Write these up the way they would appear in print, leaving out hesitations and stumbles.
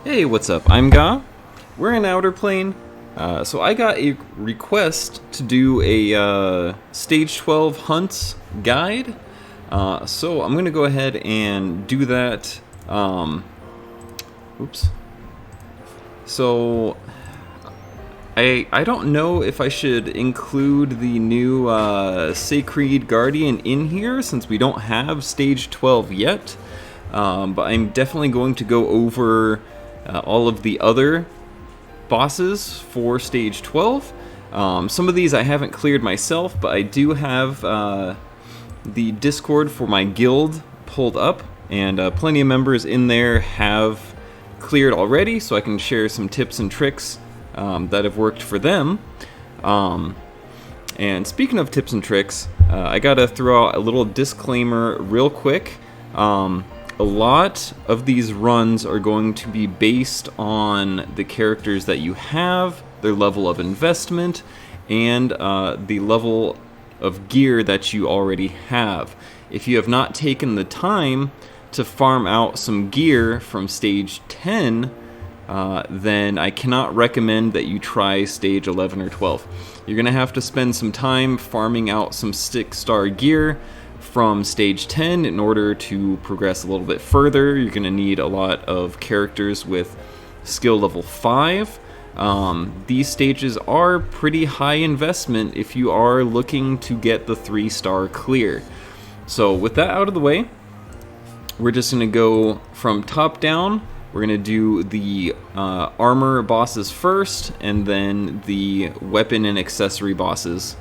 Hey, what's up? I'm Ga. We're in Outerplane. So I got a request to do a Stage 12 hunts guide. So I'm gonna go ahead and do that. Oops. So I don't know if I should include the new Sacred Guardian in here since we don't have Stage 12 yet. But I'm definitely going to go over all of the other bosses for Stage 12. Some of these I haven't cleared myself, but I do have the Discord for my guild pulled up, and plenty of members in there have cleared already, so I can share some tips and tricks that have worked for them. And speaking of tips and tricks, I gotta throw out a little disclaimer real quick. A lot of these runs are going to be based on the characters that you have, their level of investment, and the level of gear that you already have. If you have not taken the time to farm out some gear from Stage 10, then I cannot recommend that you try Stage 11 or 12. You're going to have to spend some time farming out some 6-star gear from Stage 10 in order to progress a little bit further. You're going to need a lot of characters with skill level 5. These stages are pretty high investment if you are looking to get the 3-star clear. So with that out of the way, we're just going to go from top down. We're going to do the armor bosses first, and then the weapon and accessory bosses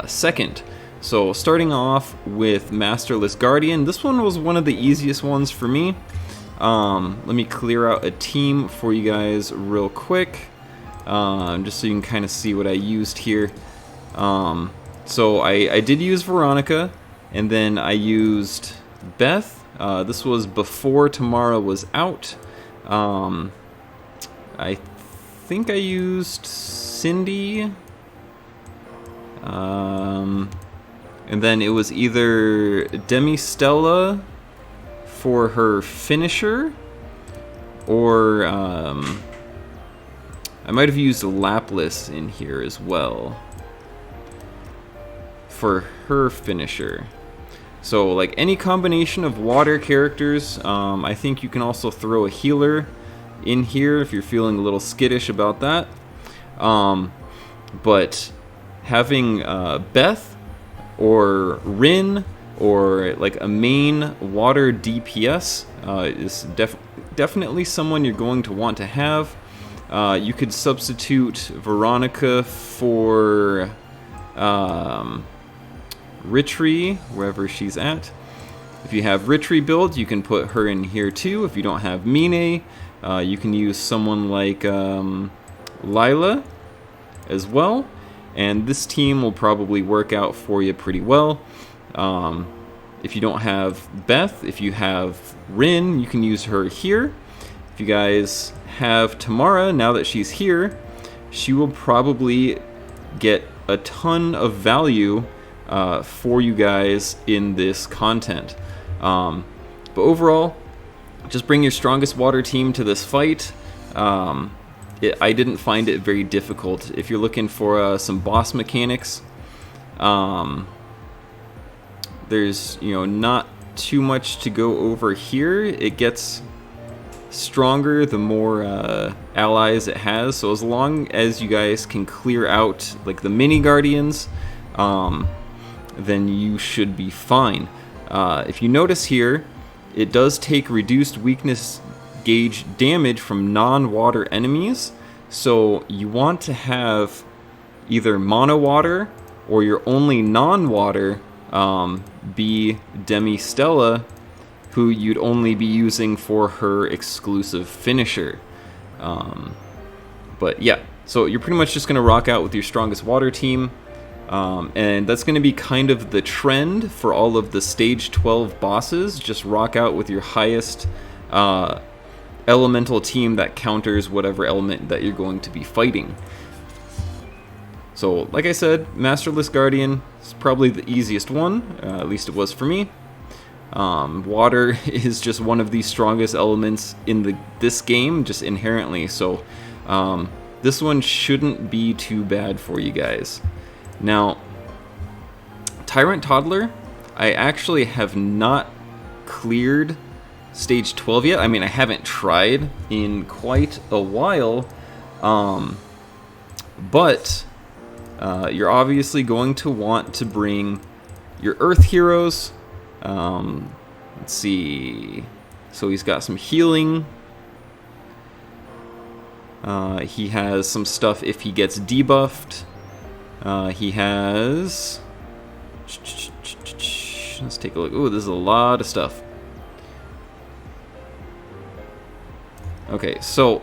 second. So starting off with Masterless Guardian, this one was one of the easiest ones for me. Let me clear out a team for you guys real quick, just so you can kind of see what I used here. So I did use Veronica, and then I used Beth. This was before Tamara was out. I think I used Cindy. And then it was either Demi Stella for her finisher, or I might have used Lapless in here as well for her finisher. So like any combination of water characters. I think you can also throw a healer in here if you're feeling a little skittish about that. But having Beth or Rin or like a main water DPS is definitely someone you're going to want to have. You could substitute Veronica for Ritri, wherever she's at. If you have Ritri build, you can put her in here too. If you don't have Mine, you can use someone like Lila as well. And this team will probably work out for you pretty well. If you don't have Beth, if you have Rin, you can use her here. If you guys have Tamara, now that she's here, she will probably get a ton of value for you guys in this content. But overall, just bring your strongest water team to this fight. I didn't find it very difficult. If you're looking for some boss mechanics, there's not too much to go over here. It gets stronger the more allies it has. So as long as you guys can clear out like the mini guardians, then you should be fine. If you notice here, it does take reduced weakness gauge damage from non-water enemies, so you want to have either mono water or your only non-water be Demi Stella, who you'd only be using for her exclusive finisher. But yeah, so you're pretty much just going to rock out with your strongest water team, and that's going to be kind of the trend for all of the Stage 12 bosses. Just rock out with your highest elemental team that counters whatever element that you're going to be fighting. So like I said, Masterless Guardian is probably the easiest one, at least it was for me. Water is just one of the strongest elements in this game, just inherently. So this one shouldn't be too bad for you guys. Now, Tyrant Toddler, I actually have not cleared stage 12 yet. I mean, I haven't tried in quite a while, but you're obviously going to want to bring your Earth heroes. Let's see. So he's got some healing. He has some stuff if he gets debuffed. He has... Let's take a look. Ooh, this is a lot of stuff. Okay, so...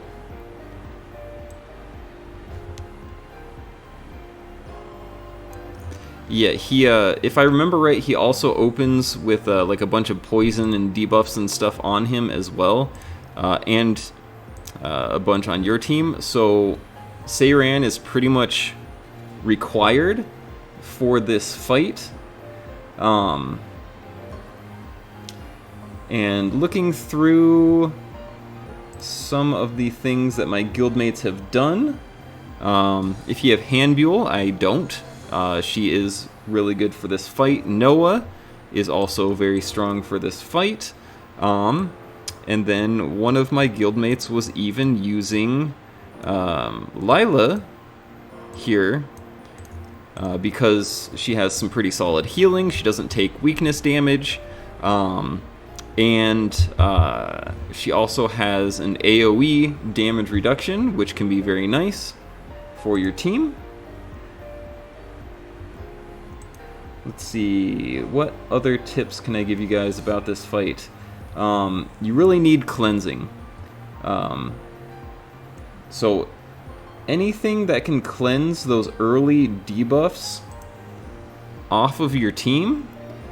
Yeah, he, if I remember right, he also opens with, like a bunch of poison and debuffs and stuff on him as well. And a bunch on your team. So, Tyrant is pretty much required for this fight. And looking through some of the things that my guildmates have done, if you have Handbuell, I don't. She is really good for this fight. Noah is also very strong for this fight. And then one of my guildmates was even using Lila here because she has some pretty solid healing. She doesn't take weakness damage. And she also has an AoE damage reduction, which can be very nice for your team. Let's see, what other tips can I give you guys about this fight? You really need cleansing. So anything that can cleanse those early debuffs off of your team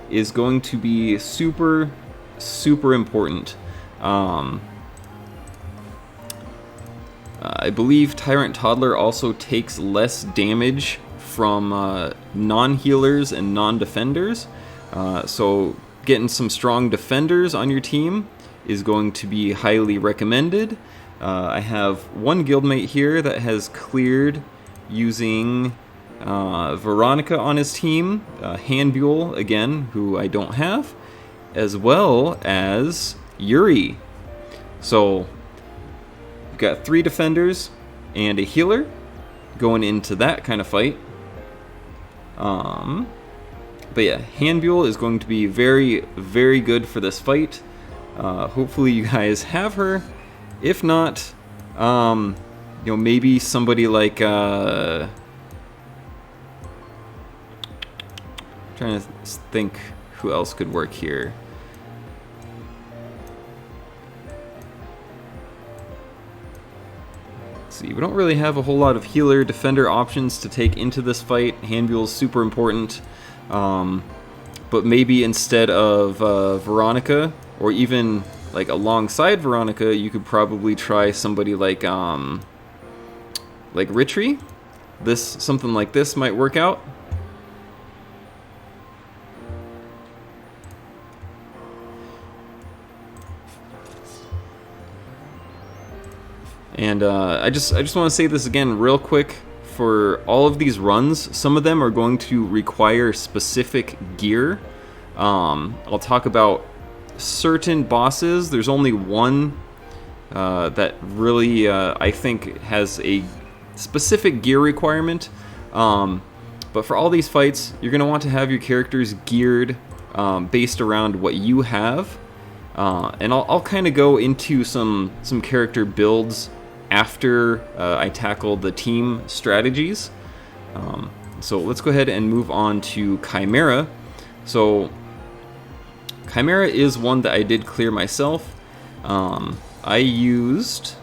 is going to be super, super important. I believe Tyrant Toddler also takes less damage from non-healers and non-defenders. So getting some strong defenders on your team is going to be highly recommended. I have one guildmate here that has cleared using Veronica on his team, Handbuell again, who I don't have, as well as Yuri. So we've got 3 defenders and a healer going into that kind of fight. But yeah, Handbuell is going to be very, very good for this fight. Hopefully you guys have her. If not, you know, maybe somebody like, trying to think who else could work here. See, we don't really have a whole lot of healer defender options to take into this fight. Handbuell is super important, but maybe instead of Veronica, or even like alongside Veronica, you could probably try somebody like Ritri. Something like this might work out. And I just want to say this again real quick. For all of these runs, some of them are going to require specific gear. I'll talk about certain bosses. There's only one that really, I think, has a specific gear requirement. But for all these fights, you're going to want to have your characters geared based around what you have. And I'll kind of go into some character builds after I tackle the team strategies. So let's go ahead and move on to Chimera. So Chimera is one that I did clear myself. I used,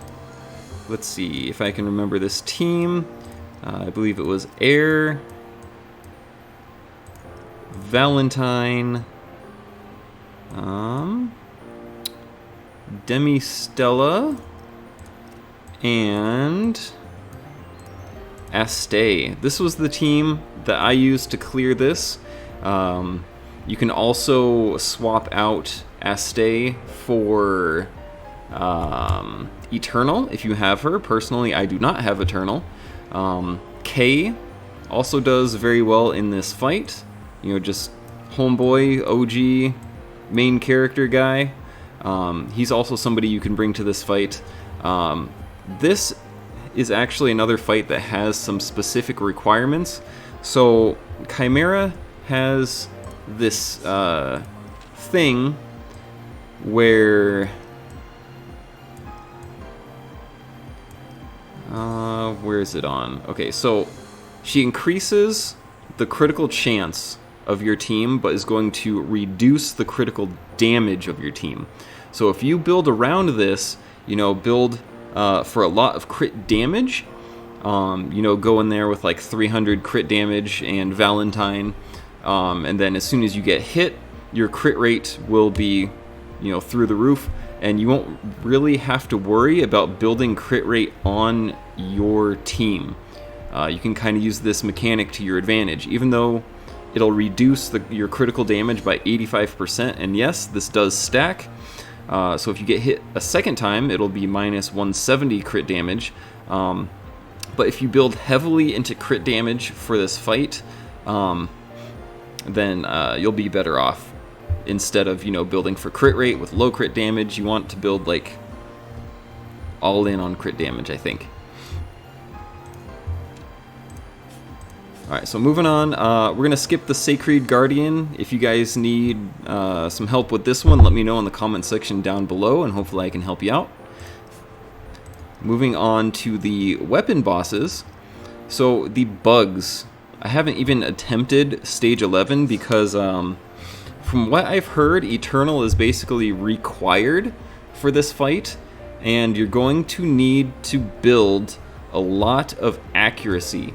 let's see if I can remember this team. I believe it was Air, Valentine, Demi-Stella, and Astay. This was the team that I used to clear this. You can also swap out Aste for Eternal if you have her. Personally, I do not have Eternal. K also does very well in this fight. You know, just homeboy, OG, main character guy. He's also somebody you can bring to this fight. This is actually another fight that has some specific requirements. So Chimera has this thing where where is it on? Okay, so she increases the critical chance of your team, but is going to reduce the critical damage of your team. So if you build around this, you know, build for a lot of crit damage, you know, go in there with like 300 crit damage and Valentine, and then as soon as you get hit, your crit rate will be, you know, through the roof, and you won't really have to worry about building crit rate on your team. You can kind of use this mechanic to your advantage, even though it'll reduce your critical damage by 85%, and yes, this does stack. So if you get hit a second time, it'll be minus 170 crit damage. But if you build heavily into crit damage for this fight, then you'll be better off. Instead of, you know, building for crit rate with low crit damage, you want to build like all in on crit damage, I think. Alright, so moving on, we're going to skip the Sacred Guardian. If you guys need some help with this one, let me know in the comment section down below, and hopefully I can help you out. Moving on to the weapon bosses. So the bugs, I haven't even attempted stage 11 because from what I've heard, Eternal is basically required for this fight, and you're going to need to build a lot of accuracy.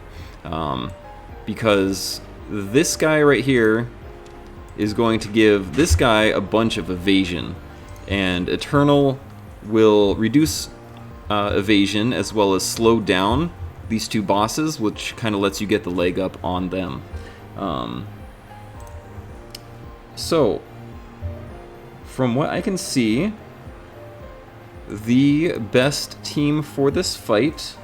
Because this guy right here is going to give this guy a bunch of evasion, and Eternal will reduce evasion as well as slow down these two bosses, which kind of lets you get the leg up on them. So, from what I can see, the best team for this fight,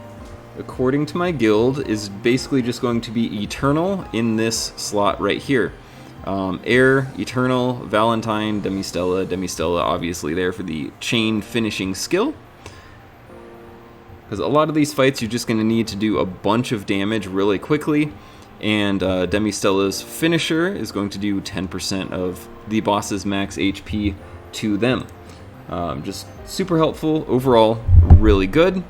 according to my guild, is basically just going to be Eternal in this slot right here. Air, Eternal, Valentine, Demistella. Demistella obviously there for the chain finishing skill. Because a lot of these fights you're just going to need to do a bunch of damage really quickly, and Demistella's finisher is going to do 10% of the boss's max HP to them. Just super helpful, overall really good.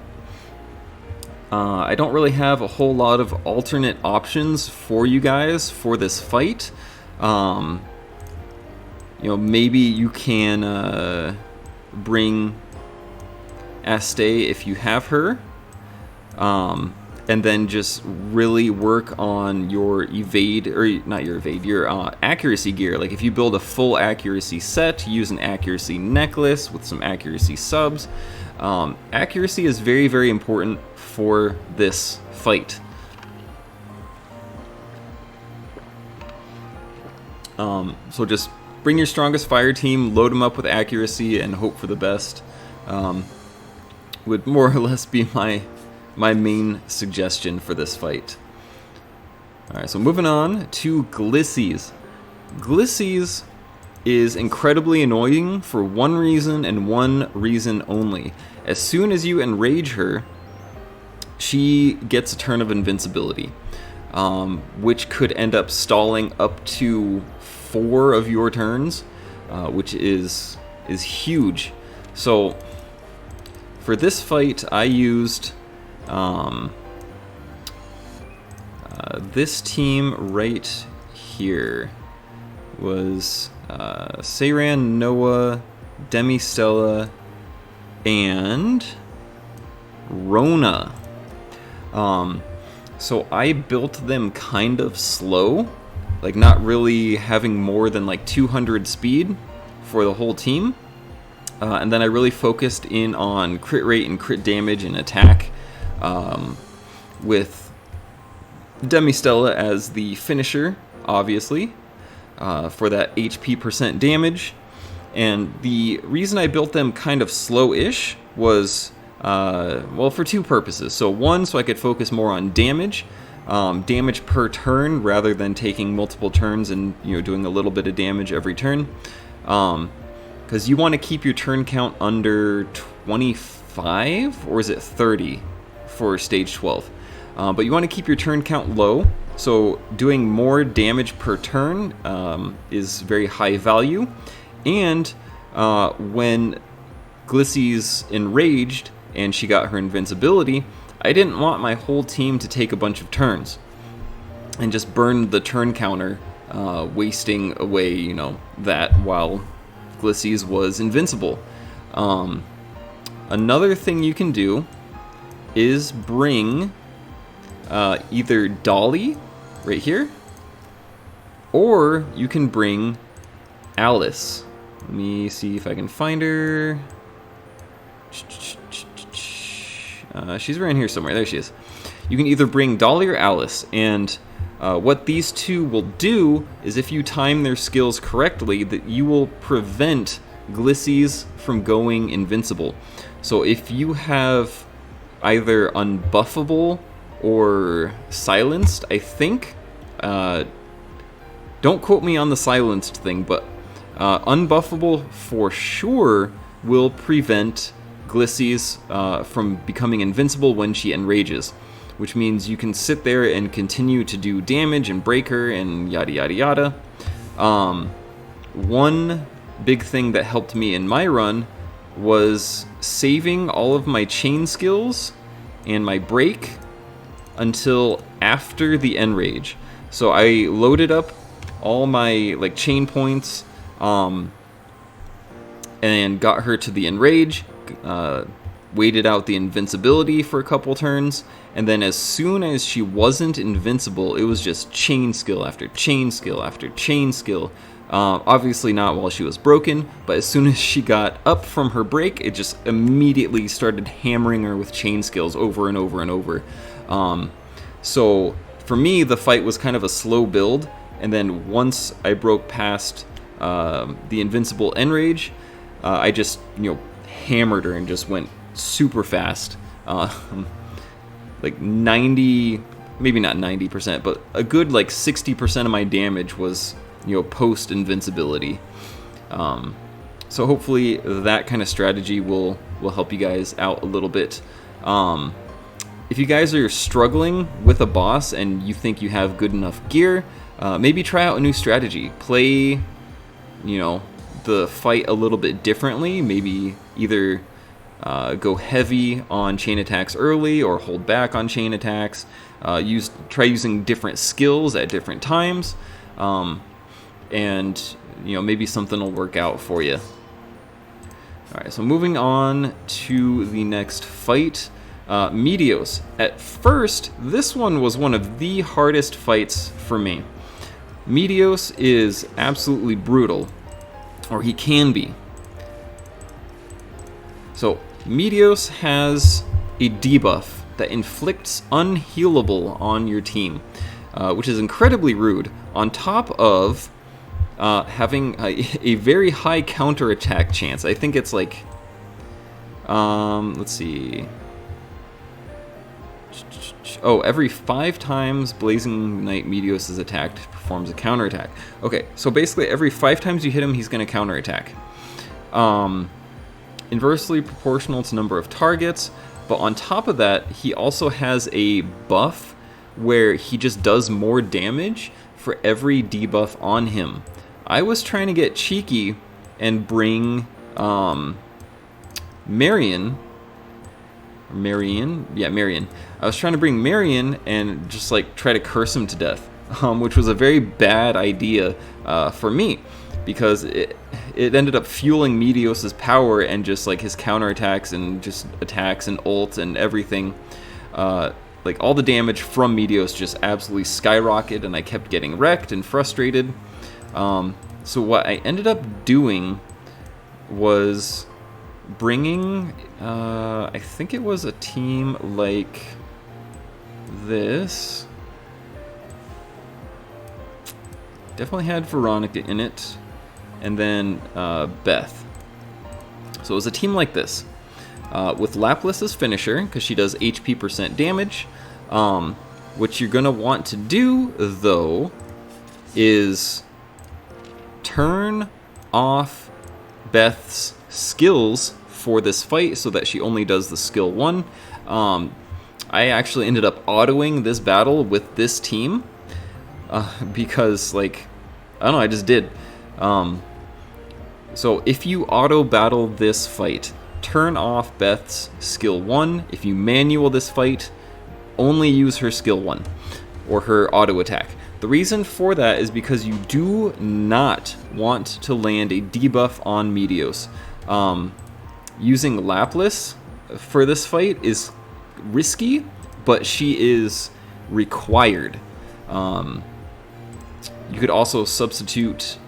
I don't really have a whole lot of alternate options for you guys for this fight. You know, maybe you can bring Aste if you have her, and then just really work on your evade, or not your evade, your accuracy gear. Like if you build a full accuracy set, use an accuracy necklace with some accuracy subs. Accuracy is very, very important for this fight. So just bring your strongest fire team, load them up with accuracy, and hope for the best. Would more or less be my main suggestion for this fight. Alright, so moving on to Glissies. Glissies is incredibly annoying for one reason and one reason only. As soon as you enrage her, she gets a turn of invincibility, which could end up stalling up to 4 of your turns, which is huge. So for this fight, I used this team right here. Was Seiran, Noah, Demistella, and Rona. So I built them kind of slow, like not really having more than like 200 speed for the whole team. And then I really focused in on crit rate and crit damage and attack, with Demistella as the finisher, obviously. for that HP percent damage. And the reason I built them kind of slow-ish was, well, for two purposes. So one, so I could focus more on damage per turn, rather than taking multiple turns and doing a little bit of damage every turn. Because you want to keep your turn count under 25, or is it 30 for stage 12? But you want to keep your turn count low, so doing more damage per turn is very high value. And when Glissies enraged and she got her invincibility, I didn't want my whole team to take a bunch of turns and just burn the turn counter, wasting away, that while Glissies was invincible. Another thing you can do is bring either Dolly right here, or you can bring Alice. Let me see if I can find her. She's around here somewhere. There she is. You can either bring Dolly or Alice, and what these two will do is, if you time their skills correctly, that you will prevent Glissies from going invincible. So if you have either unbuffable or silenced, I think, don't quote me on the silenced thing, but unbuffable for sure will prevent Glissies from becoming invincible when she enrages, which means you can sit there and continue to do damage and break her and yada yada yada. One big thing that helped me in my run was saving all of my chain skills and my break until after the enrage. So I loaded up all my chain points, and got her to the enrage, waited out the invincibility for a couple turns, and then as soon as she wasn't invincible, it was just chain skill after chain skill after chain skill. Obviously not while she was broken, but as soon as she got up from her break, it just immediately started hammering her with chain skills over and over and over. So for me, the fight was kind of a slow build, and then once I broke past the invincible enrage, I just hammered her and just went super fast. Like 90, maybe not 90%, but a good 60% of my damage was post invincibility. So hopefully that kind of strategy will help you guys out a little bit. If you guys are struggling with a boss and you think you have good enough gear, maybe try out a new strategy. Play the fight a little bit differently. Maybe either go heavy on chain attacks early or hold back on chain attacks. Try using different skills at different times, and maybe something will work out for you. Alright, so moving on to the next fight, Meteos. At first, this one was one of the hardest fights for me. Meteos is absolutely brutal, or he can be. So Meteos has a debuff that inflicts unhealable on your team, which is incredibly rude, on top of having a very high counterattack chance. I think it's let's see. Oh, every 5 times Blazing Knight Meteos is attacked, performs a counterattack. Okay, so basically every 5 times you hit him, he's going to counterattack. Inversely proportional to number of targets, but on top of that, he also has a buff where he just does more damage for every debuff on him. I was trying to get cheeky and bring Marion. I was trying to bring Marion and just try to curse him to death, which was a very bad idea for me, because it ended up fueling Meteos' power and just his counterattacks and just attacks and ult and everything. All the damage from Meteos just absolutely skyrocketed, and I kept getting wrecked and frustrated. So what I ended up doing was bringing, I think it was a team like this. definitely had Veronica in it, and then Beth. So it was a team like this, with Laplace as finisher, because she does HP % damage. What you're going to want to do, though, is turn off Beth's skills for this fight so that she only does the skill 1. I actually ended up autoing this battle with this team because, like, I don't know, I just did. So if you auto battle this fight, turn off Beth's skill 1. If you manual this fight, only use her skill 1 or her auto attack. The reason for that is because you do not want to land a debuff on Meteos. Using Laplace for this fight is risky, but she is required. You could also substitute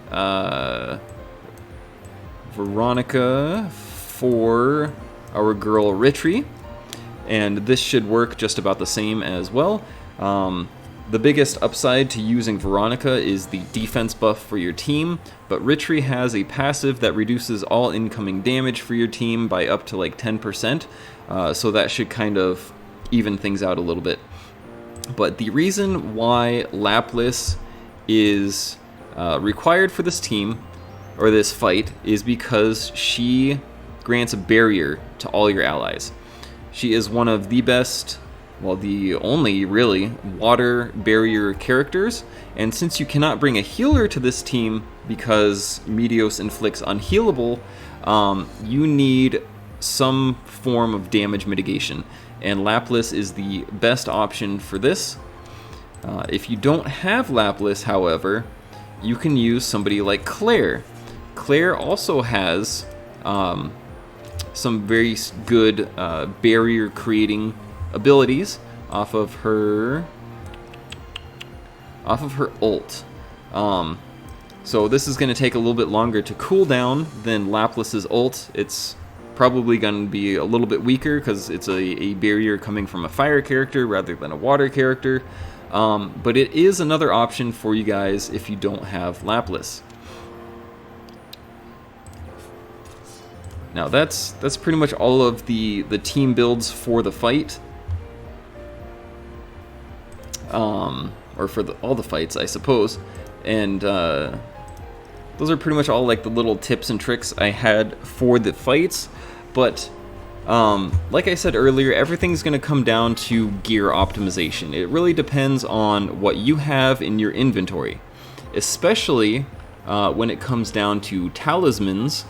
Veronica for our girl Ritri, and this should work just about the same as well. The biggest upside to using Veronica is the defense buff for your team, but Ritri has a passive that reduces all incoming damage for your team by up to like 10%, so that should kind of even things out a little bit. But the reason why Laplace is required for this team, or this fight, is because she grants a barrier to all your allies. She is one of the best, well, the only, really, water barrier characters, and since you cannot bring a healer to this team because Meteos inflicts unhealable, you need some form of damage mitigation, and Laplace is the best option for this. If you don't have Laplace, however, you can use somebody like Claire. Claire also has some very good barrier creating abilities off of her ult. So this is going to take a little bit longer to cool down than Laplace's ult. It's probably going to be a little bit weaker because it's a barrier coming from a fire character rather than a water character. But it is another option for you guys if you don't have Laplace. Now that's pretty much all of the team builds for the fight. Or for all the fights, I suppose. And those are pretty much all like the little tips and tricks I had for the fights. But like I said earlier, everything's going to come down to gear optimization. It really depends on what you have in your inventory, especially when it comes down to talismans.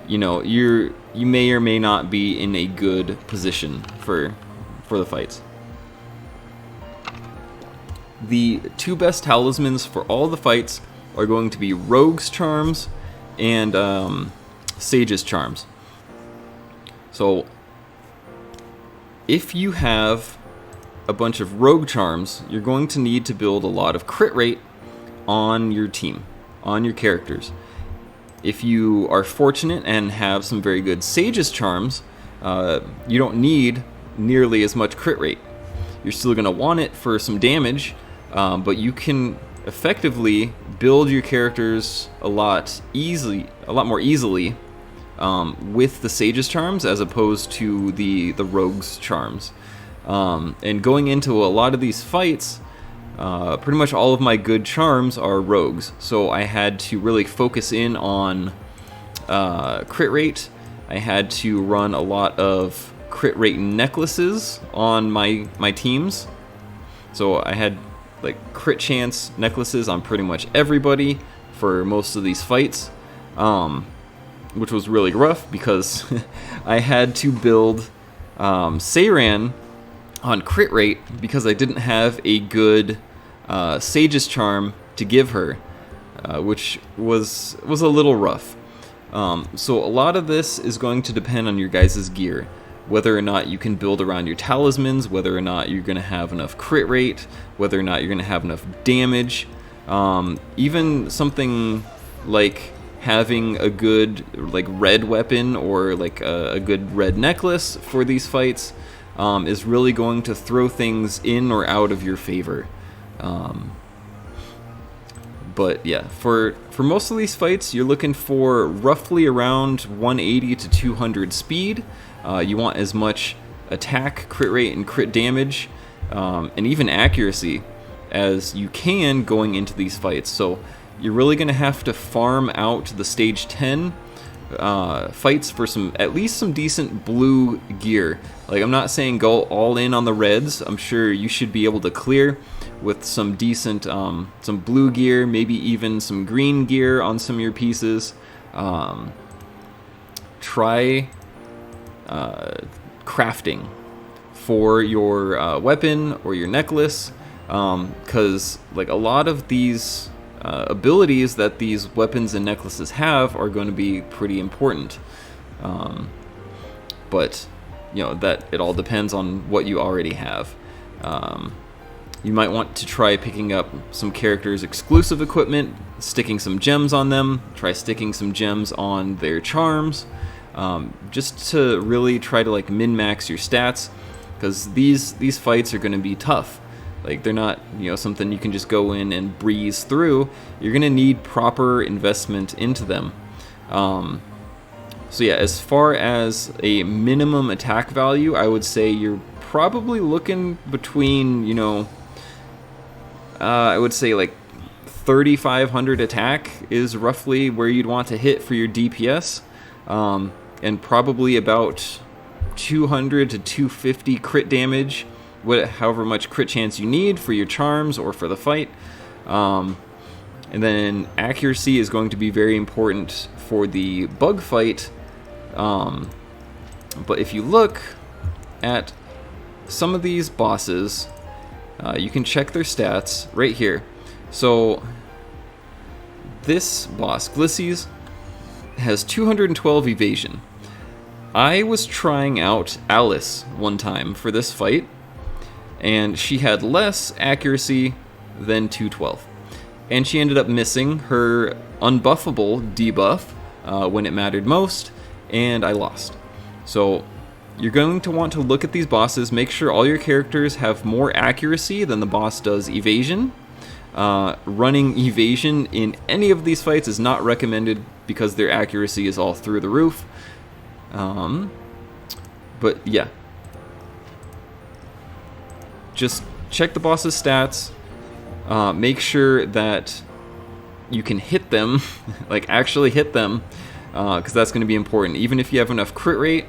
You know, you may or may not be in a good position for the fights. The two best talismans for all the fights are going to be Rogue's Charms and Sage's Charms. So if you have a bunch of Rogue Charms, you're going to need to build a lot of crit rate on your team, on your characters. If you are fortunate and have some very good Sage's Charms, you don't need nearly as much crit rate. You're still going to want it for some damage, but you can effectively build your characters a lot more easily with the Sage's Charms as opposed to the Rogue's Charms. And going into a lot of these fights, pretty much all of my good charms are rogues, so I had to really focus in on crit rate. I had to run a lot of crit rate necklaces on my teams, so I had like crit chance necklaces on pretty much everybody for most of these fights, which was really rough because I had to build Sayran on crit rate because I didn't have a good Sage's Charm to give her, which was a little rough. So a lot of this is going to depend on your guys' gear, whether or not you can build around your talismans, whether or not you're going to have enough crit rate, whether or not you're going to have enough damage. Even something like having a good like red weapon or like a good red necklace for these fights is really going to throw things in or out of your favor. But yeah, for most of these fights, you're looking for roughly around 180 to 200 speed. You want as much attack, crit rate, and crit damage, and even accuracy as you can going into these fights. So you're really going to have to farm out the stage 10 fights for at least some decent blue gear. Like, I'm not saying go all in on the reds. I'm sure you should be able to clear with some decent, some blue gear, maybe even some green gear on some of your pieces. Try crafting for your weapon or your necklace, because like a lot of these abilities that these weapons and necklaces have are going to be pretty important. But you know that it all depends on what you already have. You might want to try picking up some characters' exclusive equipment, sticking some gems on them. Try sticking some gems on their charms, just to really try to like min-max your stats, because these fights are going to be tough. Like, they're not, you know, something you can just go in and breeze through. You're going to need proper investment into them. So yeah, as far as a minimum attack value, I would say you're probably looking between, you know, I would say like 3,500 attack is roughly where you'd want to hit for your DPS, and probably about 200 to 250 crit damage, however much crit chance you need for your charms or for the fight. And then accuracy is going to be very important for the bug fight. But if you look at some of these bosses, you can check their stats right here. So this boss, Glissies, has 212 evasion. I was trying out Alice one time for this fight, and she had less accuracy than 212. And she ended up missing her unbuffable debuff when it mattered most, and I lost. So you're going to want to look at these bosses, make sure all your characters have more accuracy than the boss does evasion. Running evasion in any of these fights is not recommended because their accuracy is all through the roof. But yeah, just check the boss's stats, make sure that you can hit them, like actually hit them, because that's going to be important. Even if you have enough crit rate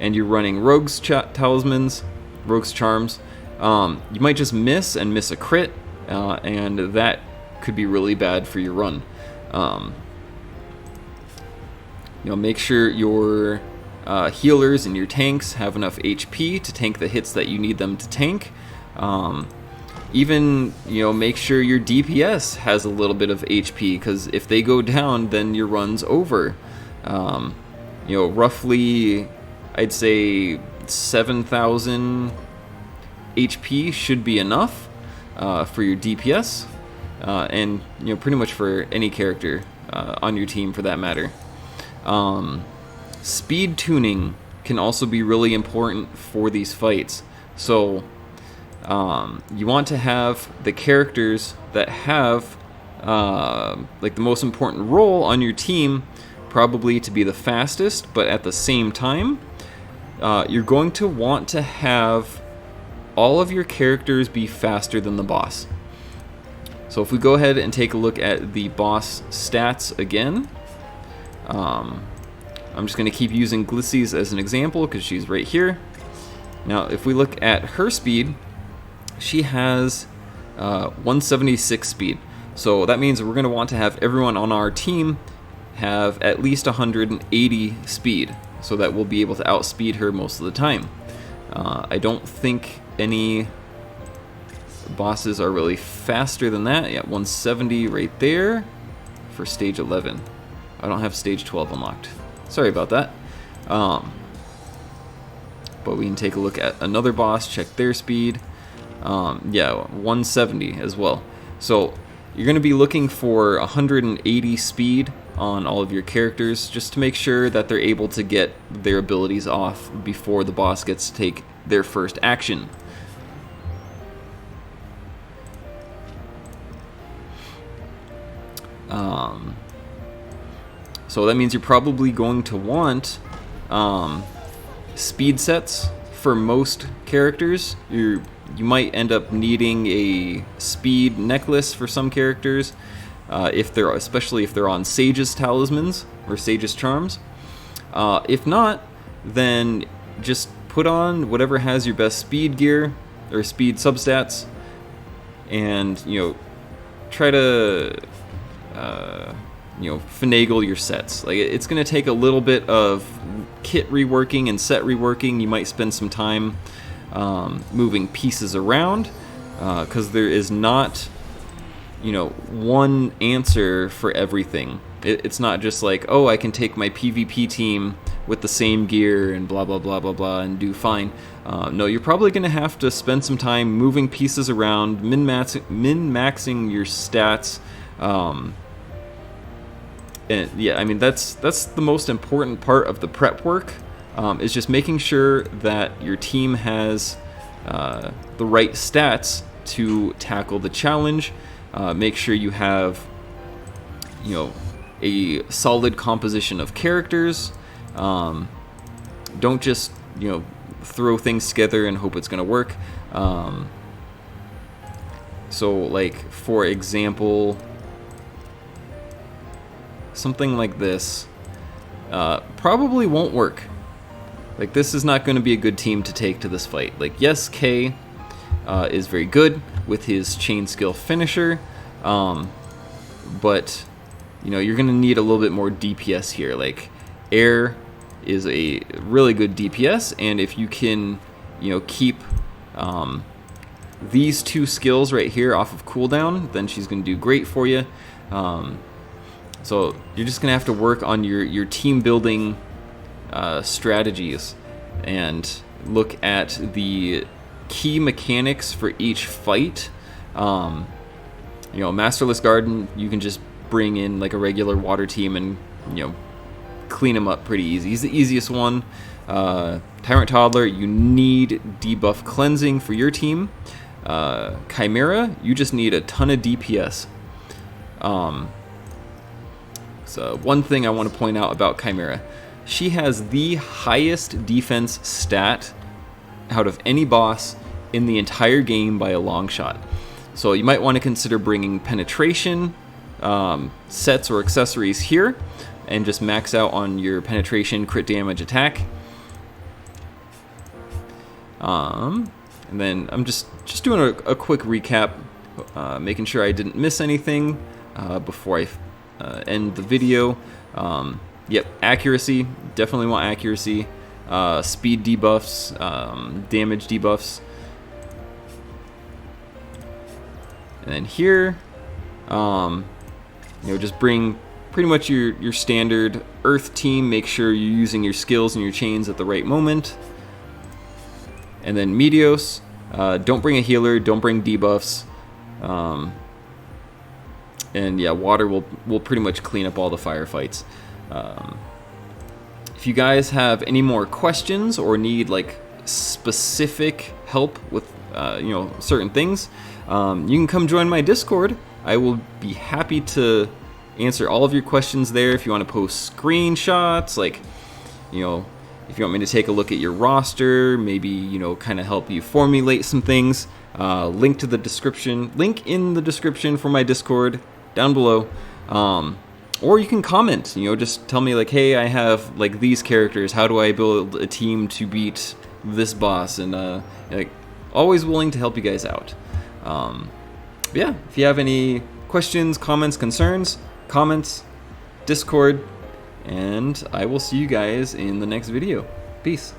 and you're running Rogue's Talismans, Rogue's Charms, you might just miss a crit, and that could be really bad for your run. You know, make sure your healers and your tanks have enough HP to tank the hits that you need them to tank. Even, you know, make sure your DPS has a little bit of HP, because if they go down, then your run's over. You know, roughly, I'd say 7,000 HP should be enough for your DPS, and you know, pretty much for any character on your team for that matter. Speed tuning can also be really important for these fights. So you want to have the characters that have like the most important role on your team probably to be the fastest, but at the same time, you're going to want to have all of your characters be faster than the boss. So if we go ahead and take a look at the boss stats again, I'm just going to keep using Glissies as an example because she's right here. Now if we look at her speed, she has 176 speed. So that means we're going to want to have everyone on our team have at least 180 speed, so that we'll be able to outspeed her most of the time. I don't think any bosses are really faster than that. Yeah, 170 right there for stage 11. I don't have stage 12 unlocked. Sorry about that. But we can take a look at another boss, check their speed. Yeah, 170 as well. So you're going to be looking for 180 speed on all of your characters, just to make sure that they're able to get their abilities off before the boss gets to take their first action. So that means you're probably going to want speed sets for most characters. You might end up needing a speed necklace for some characters, especially if they're on Sage's talismans or Sage's charms. If not, then just put on whatever has your best speed gear or speed substats, and try to finagle your sets. Like, it's going to take a little bit of kit reworking and set reworking. You might spend some time moving pieces around, because there is not one answer for everything. It's not just like, oh, I can take my PvP team with the same gear and blah blah blah blah blah and do fine. No, you're probably going to have to spend some time moving pieces around, min-maxing your stats. And yeah, I mean, that's the most important part of the prep work, is just making sure that your team has the right stats to tackle the challenge. Make sure you have a solid composition of characters. Don't just throw things together and hope it's gonna work. So like, for example, something like this probably won't work. Like, this is not going to be a good team to take to this fight. Like, yes, K is very good with his chain skill finisher, but you're going to need a little bit more DPS here. Like, Air is a really good DPS, and if you can keep these two skills right here off of cooldown, then she's going to do great for you. So you're just going to have to work on your team building strategies and look at the key mechanics for each fight. Masterless Garden, you can just bring in like a regular water team and clean them up pretty easy. He's the easiest one. Tyrant Toddler, you need debuff cleansing for your team. Chimera, you just need a ton of DPS. So one thing I want to point out about Chimera, she has the highest defense stat out of any boss in the entire game by a long shot. So you might want to consider bringing penetration sets or accessories here, and just max out on your penetration, crit damage, attack. And then I'm just doing a quick recap, making sure I didn't miss anything before I end the video. Yep, accuracy, definitely want accuracy. Speed debuffs, damage debuffs. And then here, just bring pretty much your standard Earth team. Make sure you're using your skills and your chains at the right moment. And then Meteos, don't bring a healer, don't bring debuffs. And yeah, water will pretty much clean up all the firefights. If you guys have any more questions or need like specific help with certain things, you can come join my Discord. I will be happy to answer all of your questions there. If you want to post screenshots, like if you want me to take a look at your roster, maybe kind of help you formulate some things, link in the description for my Discord down below. Or you can comment, just tell me like, hey, I have like these characters, how do I build a team to beat this boss? And like, always willing to help you guys out. Yeah, if you have any questions, comments, concerns, comments, Discord, and I will see you guys in the next video. Peace.